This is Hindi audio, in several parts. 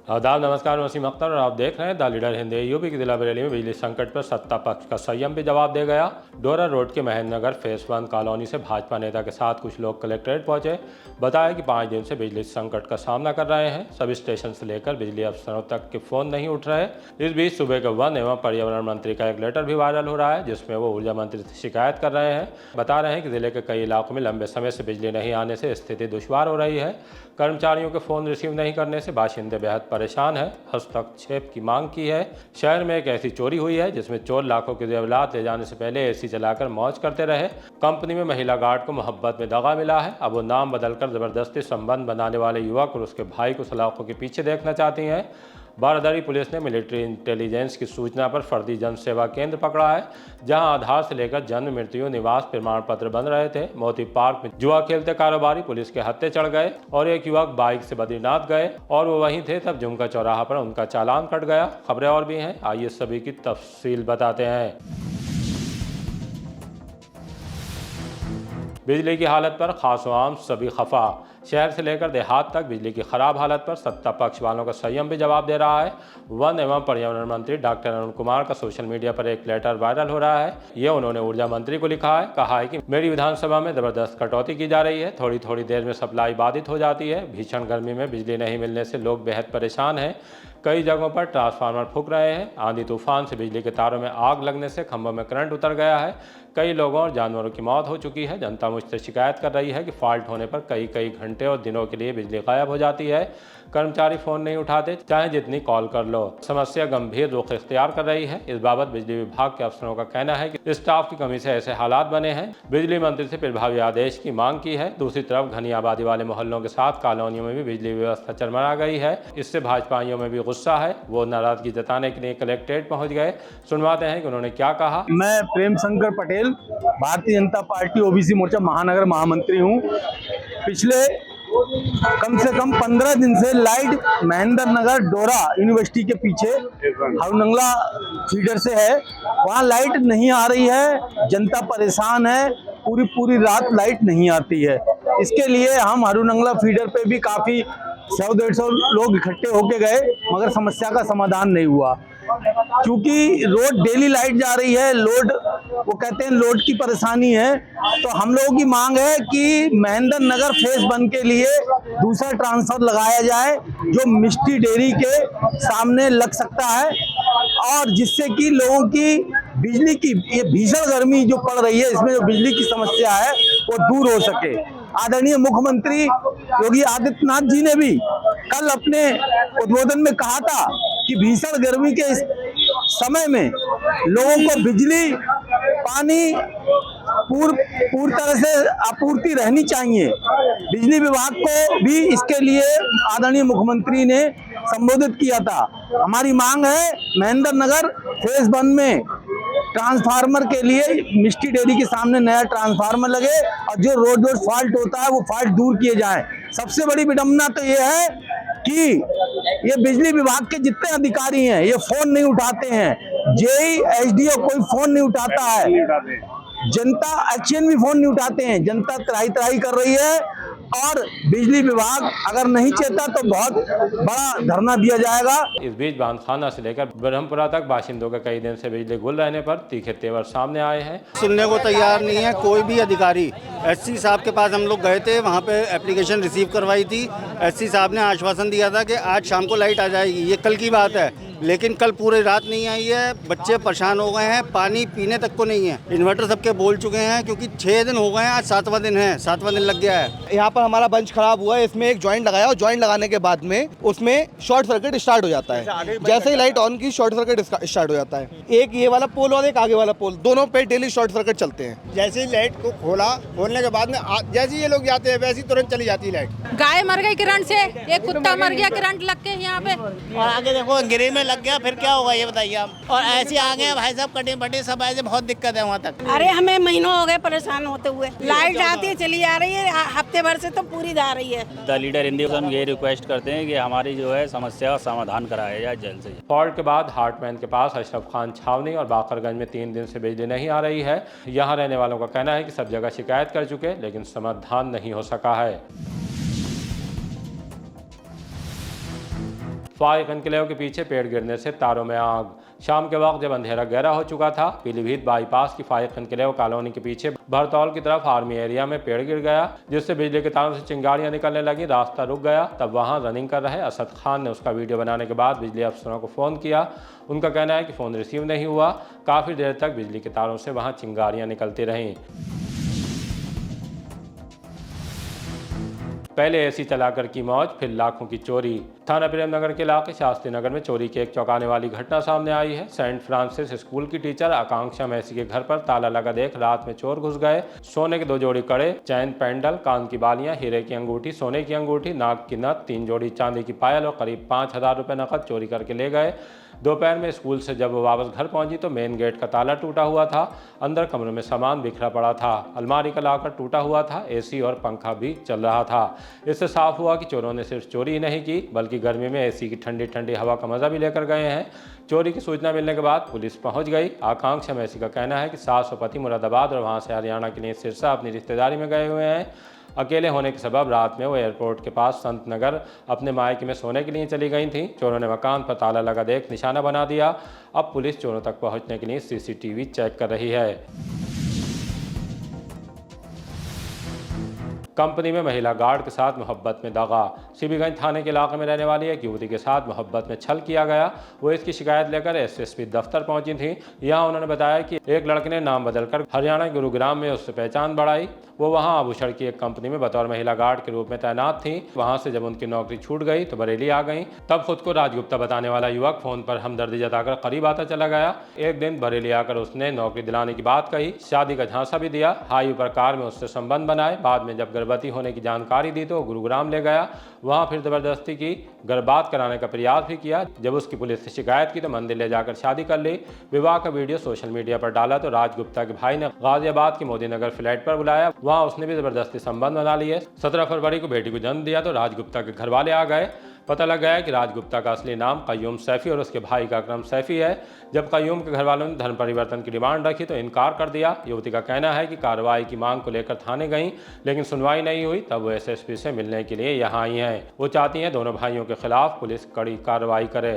आदाब, नमस्कार। वसीम अख्तर और आप देख रहे हैं द लीडर हिंदी। यूपी के जिला बरेली में बिजली संकट पर सत्ता पक्ष का संयम भी जवाब दे गया। डोरा रोड के महेंद्र नगर फेस 1 कॉलोनी से भाजपा नेता के साथ कुछ लोग कलेक्ट्रेट पहुंचे। बताया कि 5 दिन से बिजली संकट का सामना कर रहे हैं। सब स्टेशन से लेकर बिजली अफसरों तक के फोन नहीं उठ रहे। इस बीच सुबह के वन एवं पर्यावरण मंत्री का एक लेटर भी वायरल हो रहा है, जिसमें वो ऊर्जा मंत्री से शिकायत कर रहे हैं। बता रहे हैं कि जिले के कई इलाकों में लंबे समय से बिजली नहीं आने से स्थिति दुश्वार हो रही है। कर्मचारियों के फोन रिसीव नहीं करने से बाशिंदे बेहद परेशान है। हस्तक्षेप की मांग की है। शहर में एक ऐसी चोरी हुई है जिसमें चोर लाखों की जेवरात ले जाने से पहले एसी चलाकर मौज करते रहे। कंपनी में महिला गार्ड को मोहब्बत में दगा मिला है। अब वो नाम बदलकर जबरदस्ती संबंध बनाने वाले युवक और उसके भाई को सलाखों के पीछे देखना चाहती हैं। बारादरी पुलिस ने मिलिट्री इंटेलिजेंस की सूचना पर फर्जी जन सेवा केंद्र पकड़ा है, जहां आधार से लेकर जन्म, मृत्यु, निवास प्रमाण पत्र बन रहे थे। मोती पार्क में जुआ खेलते कारोबारी पुलिस के हत्थे चढ़ गए और एक युवक बाइक से बद्रीनाथ गए और वो वहीं थे तब झुमका चौराहा पर उनका चालान कट गया। खबरें और भी हैं, आइए सभी की तफसील बताते हैं। बिजली की हालत पर खास आम सभी खफा। शहर से लेकर देहात तक बिजली की खराब हालत पर सत्ता पक्ष वालों का संयम भी जवाब दे रहा है। वन एवं पर्यावरण मंत्री डॉक्टर अरुण कुमार का सोशल मीडिया पर एक लेटर वायरल हो रहा है। ये उन्होंने ऊर्जा मंत्री को लिखा है। कहा है कि मेरी विधानसभा में जबरदस्त कटौती की जा रही है। थोड़ी थोड़ी देर में सप्लाई बाधित हो जाती है। भीषण गर्मी में बिजली नहीं मिलने से लोग बेहद परेशान हैं। कई जगहों पर ट्रांसफार्मर फूंक रहे हैं। आंधी तूफान से बिजली के तारों में आग लगने से खंभों में करंट उतर गया है। कई लोगों और जानवरों की मौत हो चुकी है। जनता मुझसे शिकायत कर रही है कि फॉल्ट होने पर कई कई घंटे और दिनों के लिए बिजली गायब हो जाती है। कर्मचारी फोन नहीं उठाते, चाहे जितनी कॉल कर लो। समस्या गंभीर रुख इख्तियार कर रही है। इस बाबत बिजली विभाग के अफसरों का कहना है कि स्टाफ की कमी से ऐसे हालात बने हैं। बिजली मंत्री से प्रभावी आदेश की मांग की है। दूसरी तरफ घनी आबादी वाले मोहल्लों के साथ कॉलोनियों में भी बिजली व्यवस्था चरमरा गई है। इससे भाजपाइयों में भी गुस्सा है। वो नाराजगी जताने के लिए कलेक्ट्रेट पहुंच गए। सुनवाते हैं कि उन्होंने क्या कहा। मैं प्रेम शंकर पटेल, भारतीय जनता पार्टी ओबीसी मोर्चा महानगर महामंत्री हूँ। पिछले कम से कम 15 दिन से लाइट महेंद्र नगर डोरा यूनिवर्सिटी के पीछे हरुनंगला फीडर से है, वहाँ लाइट नहीं आ रही है। जनता परेशान है। पूरी रात लाइट नहीं आती है। इसके लिए हम हरुनंगला फीडर पे भी काफी 100-150 लोग इकट्ठे होके गए, मगर समस्या का समाधान नहीं हुआ। क्योंकि रोड डेली लाइट जा रही है, लोड, वो कहते हैं लोड की परेशानी है। तो हम लोगों की मांग है कि महेंद्र नगर फेस 1 के लिए दूसरा ट्रांसफर लगाया जाए, जो मिष्टी डेयरी के सामने लग सकता है, और जिससे कि लोगों की बिजली की ये भीषण गर्मी जो पड़ रही है, इसमें जो बिजली की समस्या है वो दूर हो सके। आदरणीय मुख्यमंत्री योगी आदित्यनाथ जी ने भी कल अपने उद्बोधन में कहा था कि भीषण गर्मी के इस समय में लोगों को बिजली, पानी पूरी तरह से आपूर्ति रहनी चाहिए। बिजली विभाग को भी इसके लिए आदरणीय मुख्यमंत्री ने संबोधित किया था। हमारी मांग है महेंद्र नगर फेज 1 में ट्रांसफार्मर के लिए मिष्टी डेयरी के सामने नया ट्रांसफार्मर लगे और जो रोज फॉल्ट होता है वो फॉल्ट दूर किए जाए। सबसे बड़ी विडंबना तो ये है कि ये बिजली विभाग के जितने अधिकारी हैं ये फोन नहीं उठाते हैं। जेई, एसडीओ कोई फोन नहीं उठाता है। जनता एक्शन भी फोन नहीं उठाते हैं। जनता त्राही कर रही है और बिजली विभाग अगर नहीं चेता तो बहुत बड़ा धरना दिया जाएगा। इस बीच बांधखाना से लेकर ब्रह्मपुरा तक बाशिंदों के कई दिन से बिजली गुल रहने पर तीखे तेवर सामने आए हैं। सुनने को तैयार नहीं है कोई भी अधिकारी। एससी साहब के पास हम लोग गए थे, वहाँ पे एप्लीकेशन रिसीव करवाई थी। एससी साहब ने आश्वासन दिया था कि आज शाम को लाइट आ जाएगी। ये कल की बात है, लेकिन कल पूरी रात नहीं आई है। बच्चे परेशान हो गए हैं, पानी पीने तक को नहीं है। इन्वर्टर सबके बोल चुके हैं, क्योंकि 6 दिन हो गए हैं, आज 7वां दिन है, 7वां दिन लग गया है। यहाँ पर हमारा बंच खराब हुआ है। इसमें एक जॉइंट लगाया और जॉइंट लगाने के बाद में उसमें शॉर्ट सर्किट स्टार्ट हो जाता है। जैसे ही लाइट ऑन की शॉर्ट सर्किट स्टार्ट हो जाता है। एक ये वाला पोल और एक आगे वाला पोल, दोनों पे डेली शॉर्ट सर्किट चलते हैं। जैसे ही लाइट को खोलने के बाद में जैसे ही ये लोग जाते हैं वैसे ही तुरंत चली जाती है लाइट। गाय मर गई करंट से, एक कुत्ता मर गया करंट लग के यहाँ पे, और आगे देखो गिरी में लग गया, फिर क्या होगा ये बताइए आप। और ऐसे आ गए भाई साहब, कटिंग बटी सब ऐसे, बहुत दिक्कत है वहाँ तक। अरे हमें महीनों हो गए परेशान होते हुए। लाइट आती है चली आ रही है, हफ्ते भर से तो पूरी जा रही है। द लीडर हिंदी को हम ये रिक्वेस्ट करते हैं कि हमारी जो है समस्या का समाधान कराया जाए जल्द से। फॉल्ट के बाद हार्टमैन के पास अशरफ खान छावनी और बाकरगंज में 3 दिन से बिजली नहीं आ रही है। यहाँ रहने वालों का कहना है कि सब जगह शिकायत कर चुके, लेकिन समाधान नहीं हो सका है। फाइक एन्क्लेव के पीछे पेड़ गिरने से तारों में आग। शाम के वक्त जब अंधेरा गहरा हो चुका था, पीलीभीत बाईपास की फाइक एन्क्लेव कॉलोनी के पीछे भरतौल की तरफ आर्मी एरिया में पेड़ गिर गया, जिससे बिजली के तारों से चिंगारियां निकलने लगी। रास्ता रुक गया। तब वहां रनिंग कर रहे असद खान ने उसका वीडियो बनाने के बाद बिजली अफसरों को फ़ोन किया। उनका कहना है कि फ़ोन रिसीव नहीं हुआ। काफ़ी देर तक बिजली के तारों से वहां चिंगारियां निकलती रहीं। पहले एसी चलाकर की मौज, फिर लाखों की चोरी। थाना प्रेमनगर के इलाके शास्त्री नगर में चोरी की एक चौंकाने वाली घटना सामने आई है। सेंट फ्रांसिस स्कूल की टीचर आकांक्षा मैसी के घर पर ताला लगा देख रात में चोर घुस गए। सोने के 2 जोड़ी कड़े, चैन पेंडल, कान की बालियां, हीरे की अंगूठी, सोने की अंगूठी, नाक की नथ, 3 जोड़ी चांदी की पायल और करीब 5000 रुपये नकद चोरी करके ले गए। दोपहर में स्कूल से जब वो वापस घर पहुंची तो मेन गेट का ताला टूटा हुआ था। अंदर कमरे में सामान बिखरा पड़ा था। अलमारी का लॉकर टूटा हुआ था। एसी और पंखा भी चल रहा था। इससे साफ हुआ कि चोरों ने सिर्फ चोरी ही नहीं की, बल्कि गर्मी में एसी की ठंडी ठंडी हवा का मजा भी लेकर गए हैं। चोरी की सूचना मिलने के बाद पुलिस पहुंच गई। आकांक्षा मैसी का कहना है कि सास और पति मुरादाबाद और वहां से हरियाणा के लिए सिरसा अपनी रिश्तेदारी में गए हुए हैं। अकेले होने के सबब रात में वो एयरपोर्ट के पास संत नगर अपने मायके में सोने के लिए चली गई थी। चोरों ने मकान पर ताला लगा देख निशाना बना दिया। अब पुलिस चोरों तक पहुंचने के लिए सीसीटीवी चेक कर रही है। कंपनी में महिला गार्ड के साथ मोहब्बत में दगा। सीबीगंज थाने के इलाके में रहने वाली एक युवती के साथ मोहब्बत में छल किया गया। वो इसकी शिकायत लेकर एसएसपी दफ्तर पहुंची थी। यहाँ उन्होंने बताया कि एक लड़के ने नाम बदलकर हरियाणा गुरुग्राम में उससे पहचान बढ़ाई। वो वहाँ आभूषण की एक कंपनी में बतौर महिला गार्ड के रूप में तैनात थी। वहाँ से जब उनकी नौकरी छूट गई तो बरेली आ गई। तब खुद को राजगुप्ता बताने वाला युवक फोन पर हमदर्दी जताकर करीब आता चला गया। एक दिन बरेली आकर उसने नौकरी दिलाने की बात कही, शादी का झांसा भी दिया। हाईवे पर कार में उससे संबंध बनाए। बाद में जब गर्भवती होने की जानकारी दी तो गुरुग्राम ले गया। वहाँ फिर जबरदस्ती की गर्भपात कराने का प्रयास भी किया। जब उसकी पुलिस से शिकायत की तो मंदिर ले जाकर शादी कर ली। विवाह का वीडियो सोशल मीडिया पर डाला तो राजगुप्ता के भाई ने गाजियाबाद के मोदी नगर फ्लैट पर बुलाया। वहाँ उसने भी जबरदस्ती संबंध बना लिए। 17 फरवरी को बेटी को जन्म दिया तो राजगुप्ता के घर वाले आ गए। पता लग गया कि राजगुप्ता का असली नाम कय्यूम सैफी और उसके भाई का अकरम सैफी है। जब कय्यूम के घर वालों ने धर्म परिवर्तन की डिमांड रखी तो इनकार कर दिया। युवती का कहना है कि कार्रवाई की मांग को लेकर थाने गई, लेकिन सुनवाई नहीं हुई। तब वो एसएसपी से मिलने के लिए यहाँ आई हैं। वो चाहती हैं दोनों भाइयों के खिलाफ पुलिस कड़ी कार्रवाई करे।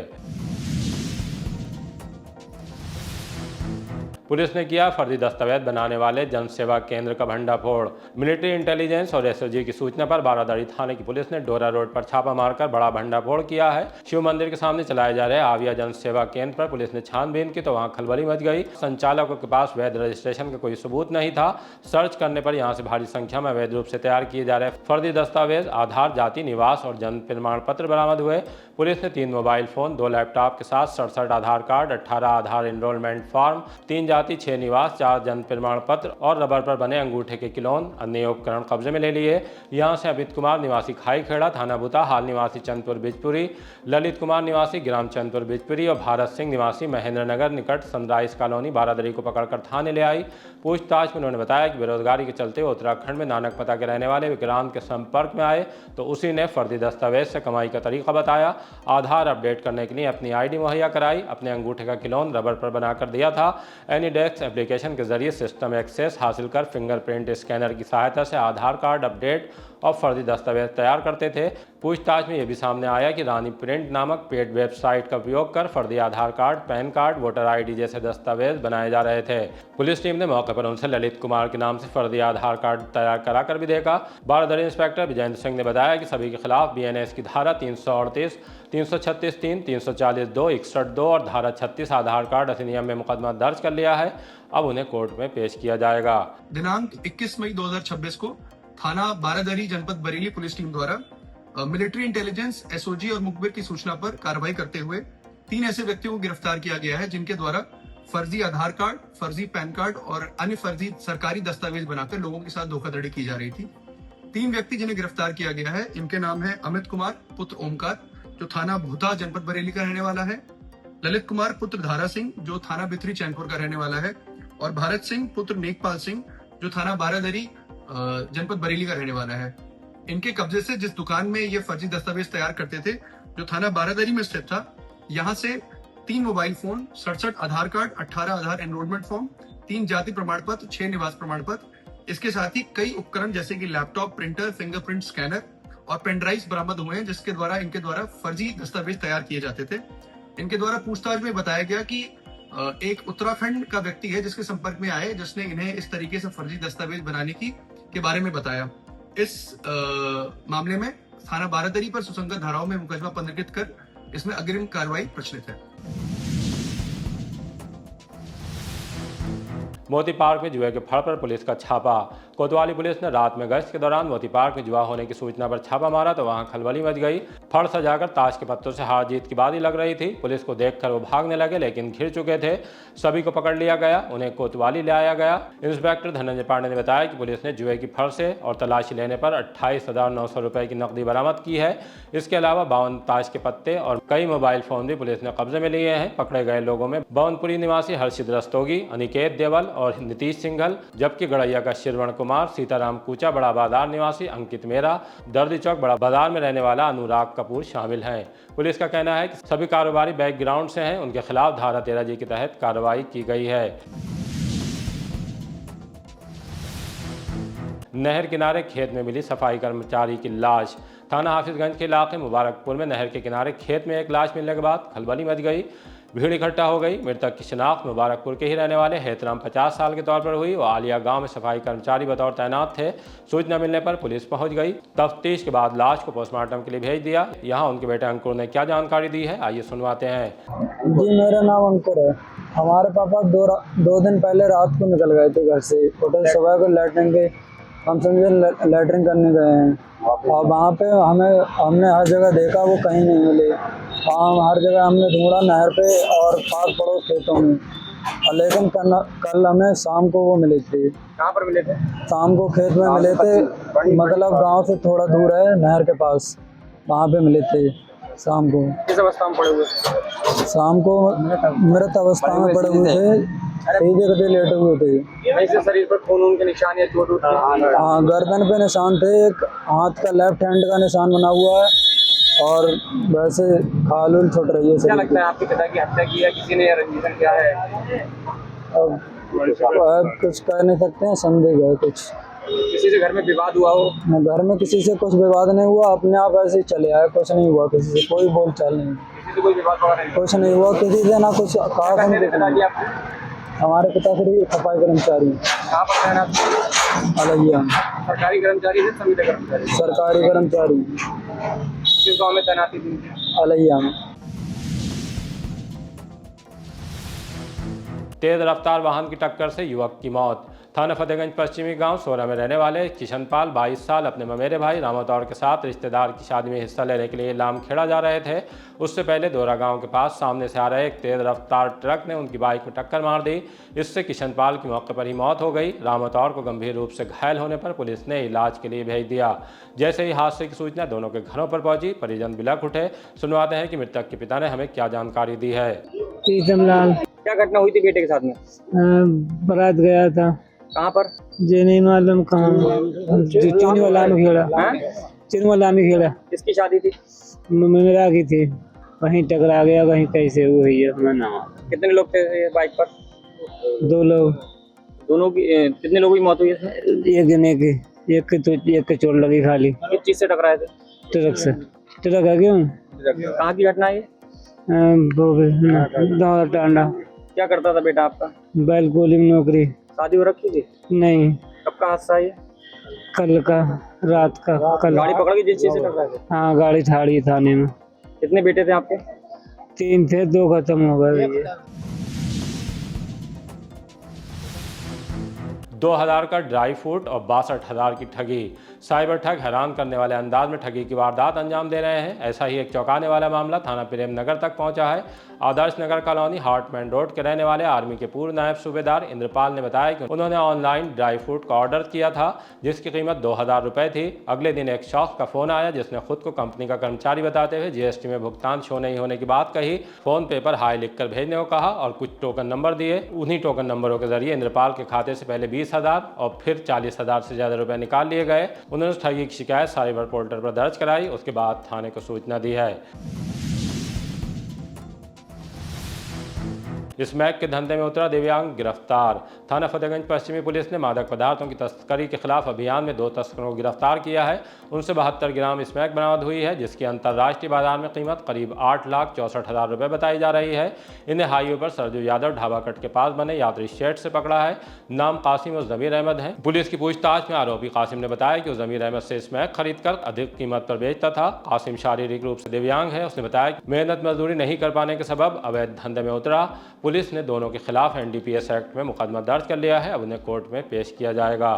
पुलिस ने किया फर्जी दस्तावेज बनाने वाले जन सेवा केंद्र का भंडाफोड़। मिलिट्री इंटेलिजेंस और एसओजी की सूचना पर बारादरी थाने की पुलिस ने डोरा रोड पर छापा मारकर बड़ा भंडाफोड़ किया है। शिव मंदिर के सामने चलाए जा रहे आविया जन सेवा केंद्र पर पुलिस ने छानबीन की तो वहां खलबली मच गई। संचालकों के पास वैध रजिस्ट्रेशन का कोई सबूत नहीं था। सर्च करने पर यहां से भारी संख्या में अवैध रूप से तैयार किए जा रहे फर्जी दस्तावेज, आधार, जाति, निवास और जन्म प्रमाण पत्र बरामद हुए। पुलिस ने 3 मोबाइल फोन, 2 लैपटॉप के साथ 67 आधार कार्ड, 18 आधार एनरोलमेंट फॉर्म, 3 जाति, 6 निवास, 4 जन्म प्रमाण पत्र और रबर पर बने अंगूठे के किलोन अन्य उपकरण कब्जे में ले लिए। यहां से अमित कुमार निवासी खाई खेड़ा थाना बुता, हाल निवासी चंदपुर बिजपुरी, ललित कुमार निवासी ग्राम चंदपुर बिजपुरी और भारत सिंह निवासी महेंद्र नगर निकट सनराइज कॉलोनी बारादरी को पकड़कर थाने ले आई। पूछताछ में उन्होंने बताया कि बेरोजगारी के चलते उत्तराखंड में नानकपता के रहने वाले विक्रांत के संपर्क में आए तो उसी ने फर्जी दस्तावेज से कमाई का तरीका बताया। आधार अपडेट करने के लिए अपनी आईडी मुहैया कराई, अपने अंगूठे का किलोन रबर पर बनाकर दिया था। एनीडेस्क एप्लीकेशन के जरिए सिस्टम एक्सेस हासिल कर फिंगरप्रिंट स्कैनर की सहायता से आधार कार्ड अपडेट और फर्जी दस्तावेज तैयार करते थे। पूछताछ में यह भी सामने आया कि रानी प्रिंट नामक पेड वेबसाइट का उपयोग कर फर्जी Aadhaar card, PAN card, voter ID जैसे दस्तावेज बनाए जा रहे थे। पुलिस टीम ने मौके पर उनसे ललित कुमार के नाम से फर्जी आधार कार्ड तैयार कराकर भी देखा। बारादरी इंस्पेक्टर विजेंद्र सिंह ने बताया कि सभी के खिलाफ बीएनएस की धारा 338, 336(3), 340(2), 61(2) और धारा 36 आधार कार्ड अधिनियम में मुकदमा दर्ज कर लिया है। अब उन्हें कोर्ट में पेश किया जाएगा। दिनांक 21 मई 2026 को थाना बारादरी जनपद बरेली पुलिस टीम द्वारा मिलिट्री इंटेलिजेंस, एसओजी और मुखबिर की सूचना पर कार्रवाई करते हुए 3 ऐसे व्यक्तियों को गिरफ्तार किया गया है जिनके द्वारा फर्जी आधार कार्ड, फर्जी पैन कार्ड और अन्य फर्जी सरकारी दस्तावेज बनाकर लोगों के साथ धोखाधड़ी की जा रही थी। 3 व्यक्ति जिन्हें गिरफ्तार किया गया है, इनके नाम है अमित कुमार पुत्र ओमकार जो थाना भूता जनपद बरेली का रहने वाला है, ललित कुमार पुत्र धारा सिंह जो थाना बिथरी चैनपुर का रहने वाला है और भारत सिंह पुत्र नेकपाल सिंह जो थाना बारादरी जनपद बरेली का रहने वाला है। इनके कब्जे से जिस दुकान में ये फर्जी दस्तावेज तैयार करते थे जो थाना बारादरी में स्थित था, यहाँ से 3 मोबाइल फोन, 67 आधार कार्ड, 18 आधार एनरोलमेंट फॉर्म, 3 जाति प्रमाण पत्र, 6 निवास प्रमाण पत्र, इसके साथ ही कई उपकरण जैसे कि लैपटॉप, प्रिंटर, फिंगरप्रिंट स्कैनर और पेनड्राइव्स बरामद हुए हैं जिसके द्वारा इनके द्वारा फर्जी दस्तावेज तैयार किए जाते थे। इनके द्वारा पूछताछ में बताया गया कि एक उत्तराखंड का व्यक्ति है जिसके संपर्क में आए, जिसने इन्हें इस तरीके से फर्जी दस्तावेज बनाने के बारे में बताया। इस मामले में थाना बारादरी पर सुसंगत धाराओं में मुकदमा पंजीकृत कर इसमें अग्रिम कार्रवाई प्रचलित है। मोती पार्क में जुए के फड़ पर पुलिस का छापा। कोतवाली पुलिस ने रात में गश्त के दौरान मोती पार्क में जुआ होने की सूचना पर छापा मारा तो वहां खलबली मच गई। फड़ सजाकर ताश के पत्तों से हार जीत की बाजी लग रही थी। पुलिस को देखकर वो भागने लगे लेकिन घिर चुके थे। सभी को पकड़ लिया गया, उन्हें कोतवाली ले आया गया। इंस्पेक्टर धनंजय पांडे ने बताया कि पुलिस ने जुए की फड़ से और तलाशी लेने पर 28,900 रुपये की नकदी बरामद की है। इसके अलावा 52 ताश के पत्ते और कई मोबाइल फोन भी पुलिस ने कब्जे में लिए हैं। पकड़े गए लोगों में बवनपुरी निवासी हर्षित रस्तोगी, अनिकेत देवल और नीतीश सिंघल, जबकि गड़ैया का श्रवण कुमार, सीताराम कूचा बड़ा बाजार निवासी अंकित मेरा, दर्दी चौक बड़ा बाजार में रहने वाला अनुराग कपूर शामिल हैं। पुलिस का कहना है कि सभी कारोबारी बैकग्राउंड से हैं। उनके खिलाफ धारा 13G के तहत कार्रवाई की गई है। नहर किनारे खेत में मिली सफाई कर्मचारी की लाश। थाना हाफिजगंज के इलाके मुबारकपुर में नहर के किनारे खेत में एक लाश मिलने के बाद खलबली मच गई। भीड़ इकट्ठा हो गई। मृतक की शिनाख्त मुबारकपुर के ही रहने वाले हेतराम 50 साल के तौर पर हुई। वो आलिया गांव में सफाई कर्मचारी बतौर तैनात थे। सूचना मिलने पर पुलिस पहुंच गई। तफ्तीश के बाद लाश को पोस्टमार्टम के लिए भेज दिया। यहाँ उनके बेटे अंकुर ने क्या जानकारी दी है, आइए सुनवाते हैं। जी, मेरा नाम अंकुर है। हमारे पापा दो दिन पहले रात को निकल गए थे घर से। होटल सुबह को लैटरिन के हम समझे लैटरिन करने गए हैं और वहाँ पे हमने हर जगह देखा, वो कहीं नहीं मिले। हर जगह हमने ढूंढा, नहर पे और पास पड़ोस खेतों में, लेकिन कल हमें शाम को वो मिले थे। कहाँ पर मिले थे? शाम को खेत में मिले थे, मतलब गांव से थोड़ा दूर है नहर के पास, वहाँ पे मिले थे शाम को। किस अवस्था में पड़े हुए? शाम को मृत अवस्था में पड़े हुए थे, कई लेटे हुए थे। ऐसे शरीर पर खून के निशान या चोट? हाँ, गर्दन पे निशान थे, एक हाथ का लेफ्ट हैंड का निशान बना हुआ है और वैसे खाल उल छुट रही है। क्या लगता है आपके पिता की हत्या की है किसी ने, रंजीत क्या है? अब कुछ कह नहीं सकते हैं, संदेह है कुछ। किसी से घर में विवाद हुआ हो? घर में किसी से कुछ विवाद नहीं हुआ, अपने आप ऐसे ही चले आए, कुछ नहीं हुआ, किसी से कोई बोल चाल नहीं, किसी से कोई विवाद नहीं, कुछ नहीं हुआ किसी से, ना कुछ कहा। हमारे पिता फिर सफाई कर्मचारी। कहाँ पर तैनात? अलैया। सरकारी कर्मचारी है? सभी कर्मचारी? सरकारी कर्मचारी। किस गाँव में तैनाती थी? अलैया में। तेज रफ्तार वाहन की टक्कर से युवक की मौत। थाना फतेहगंज पश्चिमी गांव सोरा में रहने वाले किशनपाल 22 साल अपने ममेरे भाई रामोतौर के साथ रिश्तेदार की शादी में हिस्सा लेने के लिए लामखेड़ा जा रहे थे। उससे पहले दोरा गांव के पास सामने से आ रहे एक तेज रफ्तार ट्रक ने उनकी बाइक में टक्कर मार दी। इससे किशनपाल की मौके पर ही मौत हो गई। रामोतौर को गंभीर रूप से घायल होने पर पुलिस ने इलाज के लिए भेज दिया। जैसे ही हादसे की सूचना दोनों के घरों पर पहुंची, परिजन बिलख उठे। सुनवाते हैं कि मृतक के पिता ने हमें क्या जानकारी दी है। प्रीतमलाल। क्या घटना हुई थी बेटे के साथ में? बारात गया था। कहाँ पर? जे नहीं मालूम कहाँ, चीनी वाला में खेड़ा। चीनी वाला में खेड़ा। किसकी शादी थी? मेरा की थी, वहीं टकरा गया, वहीं कैसे हुई है हमें ना। कितने लोग थे बाइक पर? 2 लोग। दोनों की कितने लोगों की मौत हुई है? एक जने की, एक के चोट लगी खाली। किस चीज से टकराए थे? ट्रक से। ट्रक है क्यों? कहाँ की घटना है? टांडा। क्या करता था बेटा आपका? बैल गोली में नौकरी। शादी हो रखी थी? नहीं। कब का हादसा है? कल का, रात का। कल गाड़ी पकड़ के जिस चीज से टकराए थे? हाँ, गाड़ी थाड़ी थाने में। कितने बेटे थे आपके? 3 थे, 2 खत्म हो गए। 2000 का ड्राई फ्रूट और 62,000 की ठगी। साइबर ठग हैरान करने वाले अंदाज में ठगी की वारदात अंजाम दे रहे हैं। ऐसा ही एक चौंकाने वाला मामला थाना प्रेम नगर तक पहुंचा है। Adarsh Nagar colony Hartmann road के रहने वाले आर्मी के पूर्व नायब सूबेदार इंद्रपाल ने बताया कि उन्होंने ऑनलाइन ड्राई फ्रूट का ऑर्डर किया था जिसकी कीमत 2000 रुपये थी। अगले दिन एक शख्स का फोन आया जिसने खुद को कंपनी का कर्मचारी बताते हुए जीएसटी में भुगतान शो नहीं होने की बात कही। फोन पे पर हाई लिखकर भेजने को कहा और कुछ टोकन नंबर दिए। उन्हीं टोकन नंबरों के जरिए इंद्रपाल के खाते से पहले 20,000 और फिर 40,000 से ज्यादा रुपए निकाल लिए गए। उन्होंने ठगी की शिकायत साइबर पोर्टल पर दर्ज कराई, उसके बाद थाने को सूचना दी है। स्मैक के धंधे में उतरा दिव्यांग गिरफ्तार। थाना फतेहगंज पश्चिमी पुलिस ने मादक पदार्थों की तस्करी के खिलाफ अभियान में 2 तस्करों को गिरफ्तार किया है। उनसे 72 ग्राम स्मैक बरामद हुई है, जिसकी अंतर्राष्ट्रीय बाजार में कीमत करीब 8,64,000 रुपये बताई जा रही है। इन्हें हाईवे पर सरजू यादव ढाबा कट के पास बने यात्री शेड से पकड़ा है। नाम कासिम और जमीर अहमद है। पुलिस की पूछताछ में आरोपी कासिम ने बताया कि वो जमीर अहमद से स्मैक खरीदकर अधिक कीमत पर बेचता था। कासिम शारीरिक रूप से दिव्यांग है। उसने बताया कि मेहनत मजदूरी नहीं कर पाने के सबब अवैध धंधे में उतरा। पुलिस ने दोनों के खिलाफ NDPS एक्ट में मुकदमा दर्ज कर लिया है। अब उन्हें कोर्ट में पेश किया जाएगा।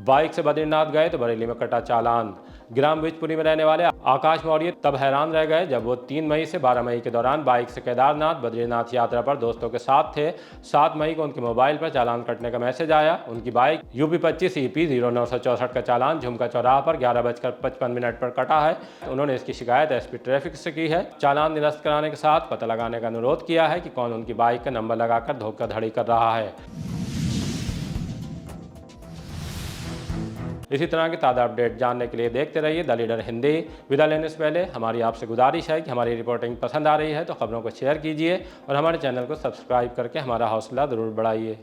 बाइक से बद्रीनाथ गए तो बरेली में कटा चालान। ग्राम बिजपुरी में रहने वाले आकाश मौर्य तब हैरान रह गए जब वो 3 मई से 12 मई के दौरान बाइक से केदारनाथ बद्रीनाथ यात्रा पर दोस्तों के साथ थे। 7 मई को उनके मोबाइल पर चालान कटने का मैसेज आया। उनकी बाइक UP 25 EP 0964 का चालान झुमका चौराहा पर 11:55 पर कटा है। उन्होंने इसकी शिकायत SP ट्रैफिक से की है। चालान निरस्त कराने के साथ पता लगाने का अनुरोध किया है कि कौन उनकी बाइक का नंबर लगाकर धोखाधड़ी कर रहा है। इसी तरह के ताज़ा अपडेट जानने के लिए देखते रहिए द लीडर हिंदी। विदा लेने से पहले हमारी आपसे गुजारिश है कि हमारी रिपोर्टिंग पसंद आ रही है तो खबरों को शेयर कीजिए और हमारे चैनल को सब्सक्राइब करके हमारा हौसला ज़रूर बढ़ाइए।